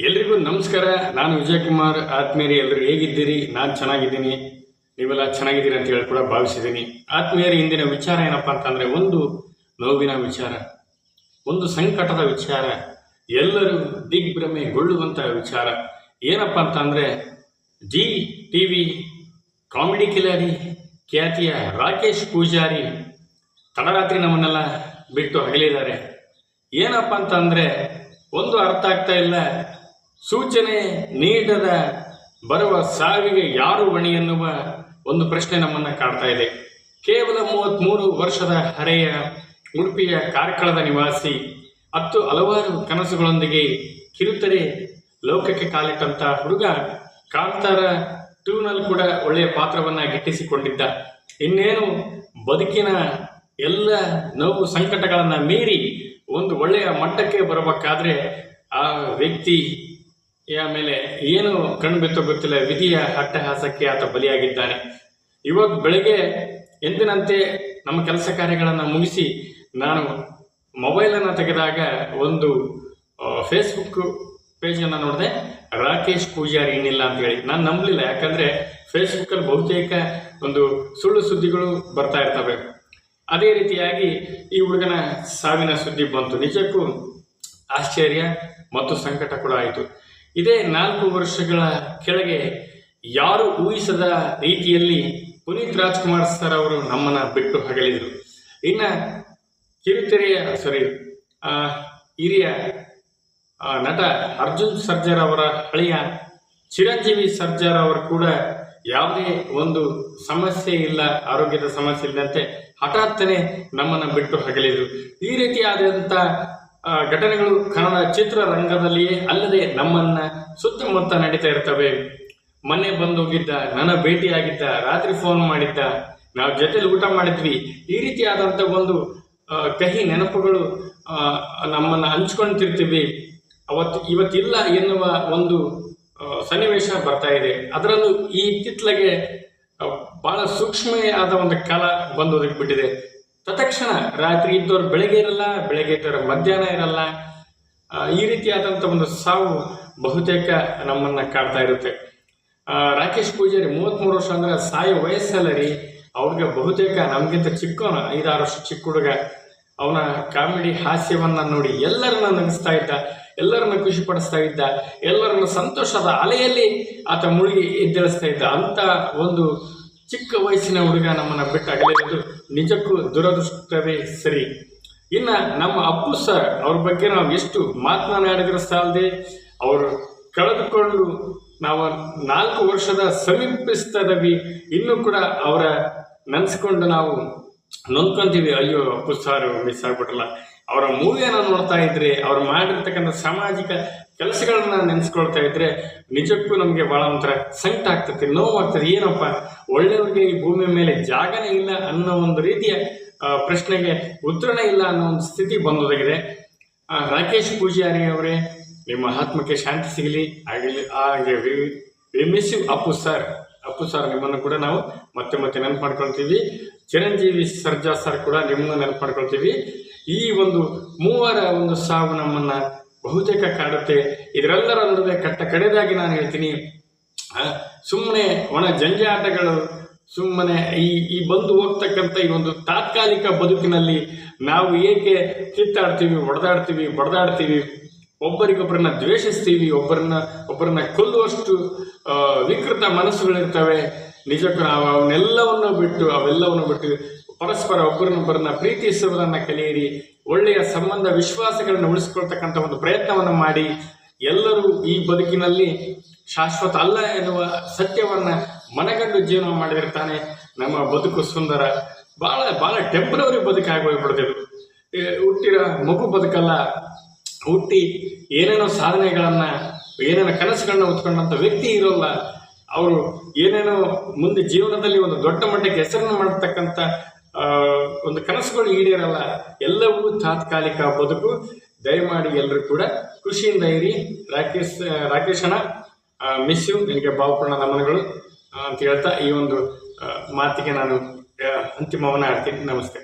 ಎಲ್ರಿಗೂ ನಮಸ್ಕಾರ. ನಾನು ವಿಜಯಕುಮಾರ್. ಆತ್ಮೀಯರೇ, ಎಲ್ಲರೂ ಹೇಗಿದ್ದೀರಿ? ನಾನು ಚೆನ್ನಾಗಿದ್ದೀನಿ, ನೀವೆಲ್ಲ ಚೆನ್ನಾಗಿದ್ದೀರಿ ಅಂತ ಹೇಳಿ ಕೂಡ ಭಾವಿಸಿದ್ದೀನಿ. ಆತ್ಮೀಯರೇ, ಇಂದಿನ ವಿಚಾರ ಏನಪ್ಪ ಅಂತಂದರೆ, ಒಂದು ನೋವಿನ ವಿಚಾರ, ಒಂದು ಸಂಕಟದ ವಿಚಾರ, ಎಲ್ಲರೂ ದಿಗ್ಭ್ರಮೆಗೊಳ್ಳುವಂಥ ವಿಚಾರ. ಏನಪ್ಪ ಅಂತಂದರೆ, ಜಿ ಟಿವಿ ಕಾಮಿಡಿ ಕಿಲಾಡಿ ಖ್ಯಾತಿಯ ರಾಕೇಶ್ ಪೂಜಾರಿ ತಡರಾತ್ರಿ ನಮ್ಮನ್ನೆಲ್ಲ ಬಿಟ್ಟು ಅಗಲಿದ್ದಾರೆ. ಏನಪ್ಪ ಅಂತಂದರೆ, ಒಂದು ಅರ್ಥ ಆಗ್ತಾ ಇಲ್ಲ. ಸೂಚನೆ ನೀಡದ ಬರುವ ಸಾವಿಗೆ ಯಾರು ಹೊಣೆ ಎನ್ನುವ ಒಂದು ಪ್ರಶ್ನೆ ನಮ್ಮನ್ನು ಕಾಡ್ತಾ ಇದೆ. ಕೇವಲ 33 ವರ್ಷದ ಹರೆಯ ಉಡುಪಿಯ ಕಾರ್ಕಳದ ನಿವಾಸಿ, ಹಲವಾರು ಕನಸುಗಳೊಂದಿಗೆ ಕಿರುತೆರೆ ಲೋಕಕ್ಕೆ ಕಾಲಿಟ್ಟಂಥ ಹುಡುಗ ಕಾಂತಾರ 2ನಲ್ಲಿ ಕೂಡ ಒಳ್ಳೆಯ ಪಾತ್ರವನ್ನು ಗಿಟ್ಟಿಸಿಕೊಂಡಿದ್ದ. ಇನ್ನೇನು ಬದುಕಿನ ಎಲ್ಲ ನೋವು ಸಂಕಟಗಳನ್ನು ಮೀರಿ ಒಂದು ಒಳ್ಳೆಯ ಮಟ್ಟಕ್ಕೆ ಬರಬೇಕಾದ್ರೆ ಆ ವ್ಯಕ್ತಿ ಆಮೇಲೆ ಏನು ಕಣ್ಬಿತ್ತೋ ಗೊತ್ತಿಲ್ಲ, ವಿಧಿಯ ಅಟ್ಟಹಾಸಕ್ಕೆ ಆತ ಬಲಿಯಾಗಿದ್ದಾನೆ. ಇವತ್ತು ಬೆಳಗ್ಗೆ ಎಂದಿನಂತೆ ನಮ್ಮ ಕೆಲಸ ಕಾರ್ಯಗಳನ್ನು ಮುಗಿಸಿ ನಾನು ಮೊಬೈಲನ್ನು ತೆಗೆದಾಗ ಒಂದು ಫೇಸ್ಬುಕ್ ಪೇಜನ್ನು ನೋಡಿದೆ, ರಾಕೇಶ್ ಪೂಜಾರಿ ಇನ್ನಿಲ್ಲ ಅಂತೇಳಿ. ನಾನು ನಂಬಲಿಲ್ಲ, ಯಾಕಂದರೆ ಫೇಸ್ಬುಕ್ಕಲ್ಲಿ ಬಹುತೇಕ ಒಂದು ಸುಳ್ಳು ಸುದ್ದಿಗಳು ಬರ್ತಾ ಇರ್ತವೆ. ಅದೇ ರೀತಿಯಾಗಿ ಈ ಹುಡುಗನ ಸಾವಿನ ಸುದ್ದಿ ಬಂತು. ನಿಜಕ್ಕೂ ಆಶ್ಚರ್ಯ ಮತ್ತು ಸಂಕಟ ಕೂಡ ಆಯಿತು. ಇದೇ 4 ವರ್ಷಗಳ ಕೆಳಗೆ ಯಾರು ಊಹಿಸದ ರೀತಿಯಲ್ಲಿ ಪುನೀತ್ ರಾಜ್ಕುಮಾರ್ ಸರ್ ಅವರು ನಮ್ಮನ್ನು ಬಿಟ್ಟು ಅಗಲಿದರು. ಇನ್ನು ಕಿರುತೆರೆಯ ಹಿರಿಯ ನಟ ಅರ್ಜುನ್ ಸರ್ಜಾರ್ ಅವರ ಹಳೆಯ ಚಿರಂಜೀವಿ ಸರ್ಜಾರ್ ಅವರು ಕೂಡ ಯಾವುದೇ ಒಂದು ಸಮಸ್ಯೆ ಇಲ್ಲ, ಆರೋಗ್ಯದ ಸಮಸ್ಯೆ ಇಲ್ಲದಂತೆ ಹಠಾತ್ತನೆ ನಮ್ಮನ್ನು ಬಿಟ್ಟು ಅಗಲಿದರು. ಈ ರೀತಿಯಾದಂಥ ಘಟನೆಗಳು ಕನ್ನಡ ಚಿತ್ರರಂಗದಲ್ಲಿಯೇ ಅಲ್ಲದೆ ನಮ್ಮನ್ನ ಸುತ್ತಮುತ್ತ ನಡೀತಾ ಇರ್ತವೆ. ಮೊನ್ನೆ ಬಂದೋಗಿದ್ದ, ನನ್ನ ಭೇಟಿಯಾಗಿದ್ದ, ರಾತ್ರಿ ಫೋನ್ ಮಾಡಿದ್ದ, ನಾವು ಜೊತೆಲಿ ಊಟ ಮಾಡಿದ್ವಿ, ಈ ರೀತಿಯಾದಂಥ ಒಂದು ಕಹಿ ನೆನಪುಗಳು ನಮ್ಮನ್ನು ಹಂಚ್ಕೊಳ್ತಿರ್ತೀವಿ. ಇವತ್ತಿಲ್ಲ ಎನ್ನುವ ಒಂದು ಸನ್ನಿವೇಶ ಬರ್ತಾ ಇದೆ. ಅದರಲ್ಲೂ ಈ ಇತ್ತಿತ್ತಲೆಗೆ ಬಹಳ ಸೂಕ್ಷ್ಮೆಯಾದ ಒಂದು ಕಾಲ ಬಂದು ಒದಗಿಬಿಟ್ಟಿದೆ. ತತ್ಕ್ಷಣ ರಾತ್ರಿ ಇದ್ದವ್ರು ಬೆಳಗ್ಗೆ ಇರಲ್ಲ, ಬೆಳಗ್ಗೆ ಇದ್ದವ್ರು ಮಧ್ಯಾಹ್ನ ಇರಲ್ಲ. ಈ ರೀತಿಯಾದಂಥ ಒಂದು ಸಾವು ಬಹುತೇಕ ನಮ್ಮನ್ನು ಕಾಡ್ತಾ ಇರುತ್ತೆ. ರಾಕೇಶ್ ಪೂಜಾರಿ 33 ವರ್ಷ ಅಂದರೆ ಸಾಯೋ ವಯಸ್ಸಲ್ಲ ರೀ. ಅವ್ರಿಗೆ ಬಹುತೇಕ ನಮಗಿಂತ ಚಿಕ್ಕವನ, 5-6 ವರ್ಷ ಚಿಕ್ಕ ಹುಡುಗ. ಅವನ ಕಾಮಿಡಿ ಹಾಸ್ಯವನ್ನು ನೋಡಿ ಎಲ್ಲರನ್ನ ನಗಿಸ್ತಾ ಇದ್ದ, ಎಲ್ಲರನ್ನ ಖುಷಿ ಪಡಿಸ್ತಾ ಇದ್ದ, ಎಲ್ಲರನ್ನ ಸಂತೋಷದ ಅಲೆಯಲ್ಲಿ ಆತ ಮುಳುಗಿ ಎದ್ದೇಳಿಸ್ತಾ ಇದ್ದ. ಅಂತ ಒಂದು ಚಿಕ್ಕ ವಯಸ್ಸಿನ ಹುಡುಗ ನಮ್ಮನ್ನು ಬಿಟ್ಟು ಅಗಲಿರೋದು ನಿಜಕ್ಕೂ ದುರದೃಷ್ಟವೇ ಸರಿ. ಇನ್ನು ನಮ್ಮ ಅಪ್ಪು ಸರ್ ಅವ್ರ ಬಗ್ಗೆ ನಾವು ಎಷ್ಟು ಮಾತನಾಡಿದ್ರೆ ಸಾಲದೆ, ಅವರು ಕಳೆದುಕೊಂಡು ನಾವು 4 ವರ್ಷದ ಸಮೀಪಿಸ್ತದವಿ. ಇನ್ನೂ ಕೂಡ ಅವರ ನೆನೆಸ್ಕೊಂಡು ನಾವು ನೊಂದ್ಕೊಂತೀವಿ. ಅಯ್ಯೋ, ಅಪ್ಪು ಸಾರು ಮಿಸ್ ಆಗ್ಬಿಟ್ರಲ್ಲ. ಅವರ ಮೂವಿಯನ್ನು ನೋಡ್ತಾ ಇದ್ರೆ, ಅವ್ರು ಮಾಡಿರ್ತಕ್ಕಂಥ ಸಾಮಾಜಿಕ ಕೆಲಸಗಳನ್ನ ನೆನೆಸ್ಕೊಳ್ತಾ ಇದ್ರೆ ನಿಜಕ್ಕೂ ನಮಗೆ ಭಾಳ ಒಂಥರ ಸಂಕಟ ಆಗ್ತದೆ, ನೋವಾಗ್ತದೆ. ಏನಪ್ಪ, ಒಳ್ಳೆಯವ್ರಿಗೆ ಈ ಭೂಮಿ ಮೇಲೆ ಜಾಗನೇ ಇಲ್ಲ ಅನ್ನೋ ಒಂದು ರೀತಿಯ ಪ್ರಶ್ನೆಗೆ ಉತ್ತರನೇ ಇಲ್ಲ ಅನ್ನೋ ಒಂದು ಸ್ಥಿತಿ ಬಂದೊದಗಿದೆ. ರಾಕೇಶ್ ಪೂಜಾರಿ ಅವರೇ, ನಿಮ್ಮ ಆತ್ಮಕ್ಕೆ ಶಾಂತಿ ಸಿಗಲಿ. ಹಾಗೆ we miss you Appu sir. Appu sir, ನಿಮ್ಮನ್ನು ಕೂಡ ನಾವು ಮತ್ತೆ ನೆನಪು ಮಾಡ್ಕೊಳ್ತೀವಿ. ಚಿರಂಜೀವಿ ಸರ್ಜಾ ಸರ್ ಕೂಡ ನಿಮ್ಮನ್ನು ನೆನಪು ಮಾಡ್ಕೊಳ್ತೀವಿ. ಈ ಒಂದು ಮೂವರ ಒಂದು ಸಾವು ನಮ್ಮನ್ನು ಬಹುತೇಕ ಕಾಡುತ್ತೆ. ಇದರೆಲ್ಲರ ನಡುವೆ ಕಡೆದಾಗಿ ನಾನು ಹೇಳ್ತೀನಿ, ಸುಮ್ಮನೆ ಒಣ ಜಂಜಾಟಗಳು, ಸುಮ್ಮನೆ ಈ ಬಂದು ಹೋಗ್ತಕ್ಕಂಥ ಈ ಒಂದು ತಾತ್ಕಾಲಿಕ ಬದುಕಿನಲ್ಲಿ ನಾವು ಏಕೆ ಕಿತ್ತಾಡ್ತೀವಿ, ಬಡದಾಡ್ತೀವಿ, ಒಬ್ಬರಿಗೊಬ್ಬರನ್ನ ದ್ವೇಷಿಸ್ತೀವಿ, ಒಬ್ಬರನ್ನ ಕೊಲ್ಲುವಷ್ಟು ವಿಕೃತ ಮನಸ್ಸುಗಳಿರ್ತವೆ. ನಿಜಕ್ಕೂ ನಾವು ಅವೆಲ್ಲವನ್ನು ಬಿಟ್ಟು ಪರಸ್ಪರ ಒಬ್ಬರನ್ನೊಬ್ಬರನ್ನ ಪ್ರೀತಿಸುವುದನ್ನು ಕಲಿಯಿರಿ. ಒಳ್ಳೆಯ ಸಂಬಂಧ ವಿಶ್ವಾಸಗಳನ್ನು ಉಳಿಸ್ಕೊಳ್ತಕ್ಕಂಥ ಒಂದು ಪ್ರಯತ್ನವನ್ನು ಮಾಡಿ. ಎಲ್ಲರೂ ಈ ಬದುಕಿನಲ್ಲಿ ಶಾಶ್ವತ ಅಲ್ಲ ಎನ್ನುವ ಸತ್ಯವನ್ನು ಮನಗಂಡು ಜೀವನ ಮಾಡಿದಿರ್ತಾನೆ ನಮ್ಮ ಬದುಕು ಸುಂದರ. ಭಾಳ ಟೆಂಪ್ರವರಿ ಬದುಕಾಗಿ ಹೋಗ್ಬಿಡ್ತಿದ್ರು. ಹುಟ್ಟಿರೋ ಮಗು ಬದುಕಲ್ಲ. ಹುಟ್ಟಿ ಏನೇನೋ ಸಾಧನೆಗಳನ್ನು, ಏನೇನೋ ಕನಸುಗಳನ್ನ ಹೊತ್ಕೊಂಡಂಥ ವ್ಯಕ್ತಿ ಇರೋಲ್ಲ. ಅವರು ಏನೇನೋ ಮುಂದೆ ಜೀವನದಲ್ಲಿ ಒಂದು ದೊಡ್ಡ ಮಟ್ಟಕ್ಕೆ ಹೆಸರನ್ನು ಮಾಡತಕ್ಕಂಥ ಒಂದು ಕನಸುಗಳು ಈಡೇರಲ್ಲ. ಎಲ್ಲವೂ ತಾತ್ಕಾಲಿಕ ಬದುಕು. ದಯಮಾಡಿ ಎಲ್ಲರೂ ಕೂಡ ಖುಷಿಯಿಂದ ಇರಿ. ರಾಕೇಶಣ್ಣ, ಮಿಸ್ ಯು. ನಿನಗೆ ಭಾವಪೂರ್ಣ ನಮನಗಳು ಅಂತ ಹೇಳ್ತಾ ಈ ಒಂದು ಮಾತಿಗೆ ನಾನು ಅಂತಿಮವನ್ನು ಆಡ್ತೀನಿ. ನಮಸ್ತೆ.